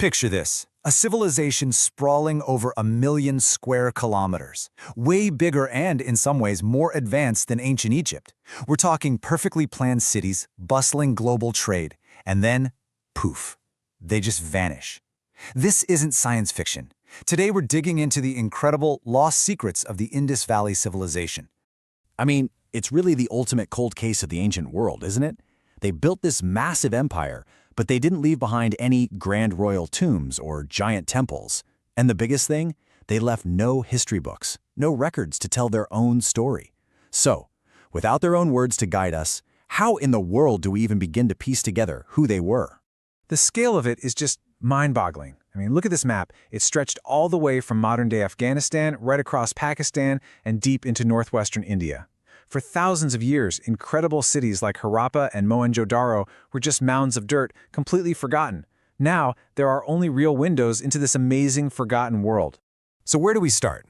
Picture this, a civilization sprawling over 1 million square kilometers, way bigger and, in some ways, more advanced than ancient Egypt. We're talking perfectly planned cities, bustling global trade, and then, poof, they just vanish. This isn't science fiction. Today we're digging into the incredible lost secrets of the Indus Valley civilization. I mean, it's really the ultimate cold case of the ancient world, isn't it? They built this massive empire, but they didn't leave behind any grand royal tombs or giant temples. And the biggest thing, they left no history books, no records to tell their own story. So, without their own words to guide us, how in the world do we even begin to piece together who they were? The scale of it is just mind-boggling. I mean, look at this map. It's stretched all the way from modern-day Afghanistan, right across Pakistan, and deep into northwestern India. For thousands of years, incredible cities like Harappa and Mohenjo-Daro were just mounds of dirt, completely forgotten. Now, there are only real windows into this amazing forgotten world. So where do we start?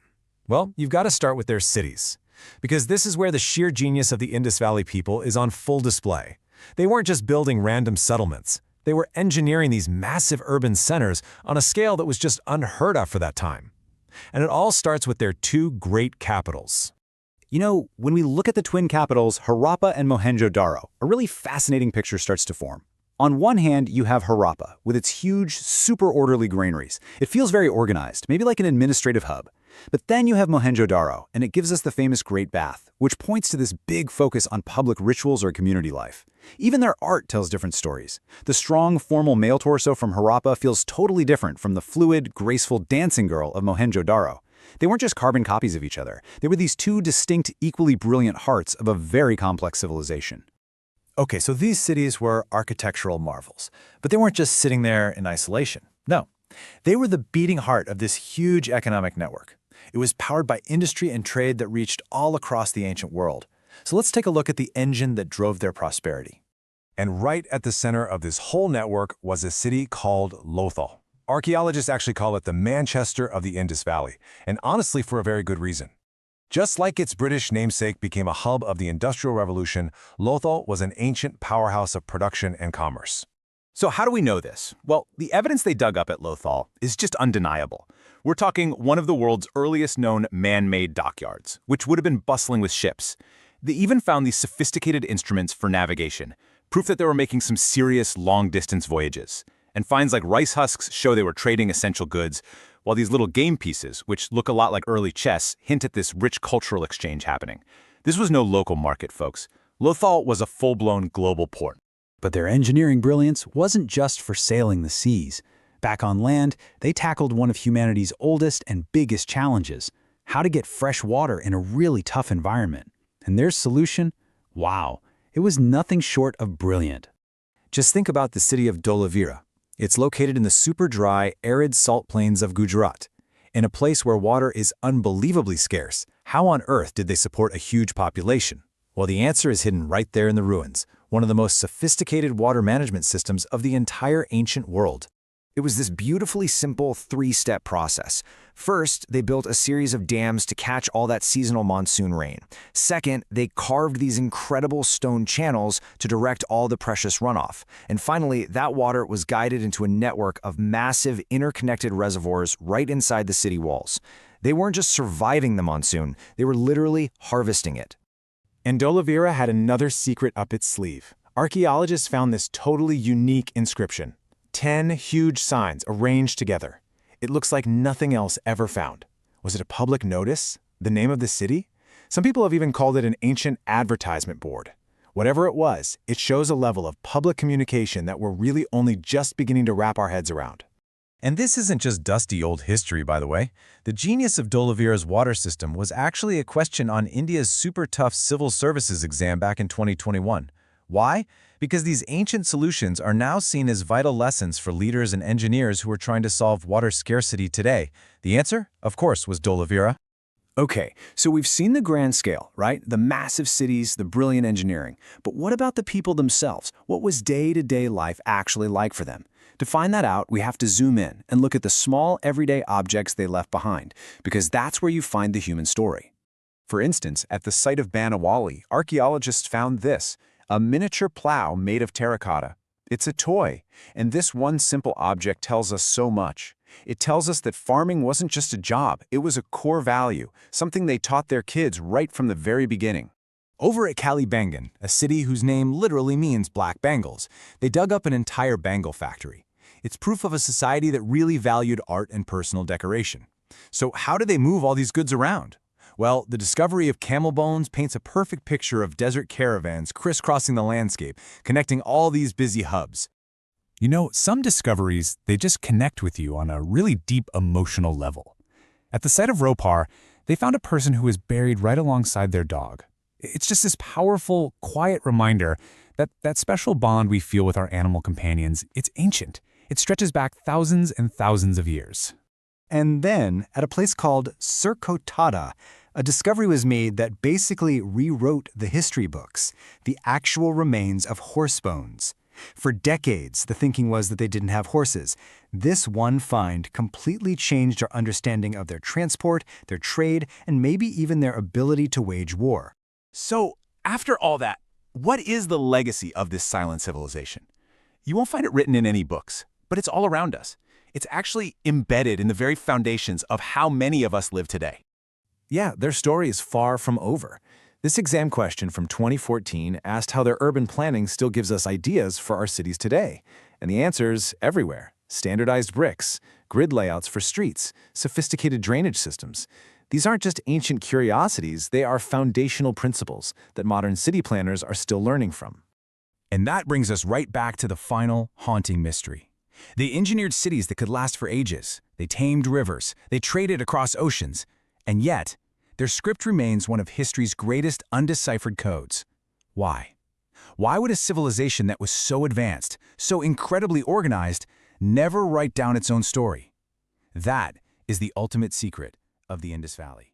Well, you've got to start with their cities, because this is where the sheer genius of the Indus Valley people is on full display. They weren't just building random settlements. They were engineering these massive urban centers on a scale that was just unheard of for that time. And it all starts with their two great capitals. You know, when we look at the twin capitals, Harappa and Mohenjo-Daro, a really fascinating picture starts to form. On one hand, you have Harappa, with its huge, super orderly granaries. It feels very organized, maybe like an administrative hub. But then you have Mohenjo-Daro, and it gives us the famous Great Bath, which points to this big focus on public rituals or community life. Even their art tells different stories. The strong, formal male torso from Harappa feels totally different from the fluid, graceful dancing girl of Mohenjo-Daro. They weren't just carbon copies of each other. They were these two distinct, equally brilliant hearts of a very complex civilization. Okay, so these cities were architectural marvels, but they weren't just sitting there in isolation. No, they were the beating heart of this huge economic network. It was powered by industry and trade that reached all across the ancient world. So let's take a look at the engine that drove their prosperity. And right at the center of this whole network was a city called Lothal. Archaeologists actually call it the Manchester of the Indus Valley, and honestly for a very good reason. Just like its British namesake became a hub of the Industrial Revolution, Lothal was an ancient powerhouse of production and commerce. So how do we know this? Well, the evidence they dug up at Lothal is just undeniable. We're talking one of the world's earliest known man-made dockyards, which would have been bustling with ships. They even found these sophisticated instruments for navigation, proof that they were making some serious long-distance voyages. And finds like rice husks show they were trading essential goods, while these little game pieces, which look a lot like early chess, hint at this rich cultural exchange happening. This was no local market, folks. Lothal was a full-blown global port. But their engineering brilliance wasn't just for sailing the seas. Back on land, they tackled one of humanity's oldest and biggest challenges: how to get fresh water in a really tough environment. And their solution? Wow, it was nothing short of brilliant. Just think about the city of Dholavira. It's located in the super dry, arid salt plains of Gujarat. In a place where water is unbelievably scarce, how on earth did they support a huge population? Well, the answer is hidden right there in the ruins, one of the most sophisticated water management systems of the entire ancient world. It was this beautifully simple three-step process. First, they built a series of dams to catch all that seasonal monsoon rain. Second, they carved these incredible stone channels to direct all the precious runoff. And finally, that water was guided into a network of massive interconnected reservoirs right inside the city walls. They weren't just surviving the monsoon, they were literally harvesting it. And Dholavira had another secret up its sleeve. Archaeologists found this totally unique inscription. 10 huge signs arranged together. It looks like nothing else ever found. Was it a public notice? The name of the city? Some people have even called it an ancient advertisement board. Whatever it was, it shows a level of public communication that we're really only just beginning to wrap our heads around. And this isn't just dusty old history, by the way. The genius of Dholavira's water system was actually a question on India's super tough civil services exam back in 2021. Why? Because these ancient solutions are now seen as vital lessons for leaders and engineers who are trying to solve water scarcity today. The answer, of course, was Dholavira. Okay, so we've seen the grand scale, right? The massive cities, the brilliant engineering. But what about the people themselves? What was day-to-day life actually like for them? To find that out, we have to zoom in and look at the small, everyday objects they left behind, because that's where you find the human story. For instance, at the site of Banawali, archaeologists found this: a miniature plow made of terracotta. It's a toy, and this one simple object tells us so much. It tells us that farming wasn't just a job, it was a core value, something they taught their kids right from the very beginning. Over at Kalibangan, a city whose name literally means black bangles, they dug up an entire bangle factory. It's proof of a society that really valued art and personal decoration. So how do they move all these goods around? Well, the discovery of camel bones paints a perfect picture of desert caravans crisscrossing the landscape, connecting all these busy hubs. You know, some discoveries, they just connect with you on a really deep emotional level. At the site of Ropar, they found a person who was buried right alongside their dog. It's just this powerful, quiet reminder that that special bond we feel with our animal companions, it's ancient. It stretches back thousands and thousands of years. And then, at a place called Surkotada, a discovery was made that basically rewrote the history books, the actual remains of horse bones. For decades, the thinking was that they didn't have horses. This one find completely changed our understanding of their transport, their trade, and maybe even their ability to wage war. So, after all that, what is the legacy of this silent civilization? You won't find it written in any books, but it's all around us. It's actually embedded in the very foundations of how many of us live today. Yeah, their story is far from over. This exam question from 2014 asked how their urban planning still gives us ideas for our cities today. And the answer's everywhere. Standardized bricks, grid layouts for streets, sophisticated drainage systems. These aren't just ancient curiosities, they are foundational principles that modern city planners are still learning from. And that brings us right back to the final, haunting mystery. They engineered cities that could last for ages. They tamed rivers. They traded across oceans. And yet, their script remains one of history's greatest undeciphered codes. Why? Why would a civilization that was so advanced, so incredibly organized, never write down its own story? That is the ultimate secret of the Indus Valley.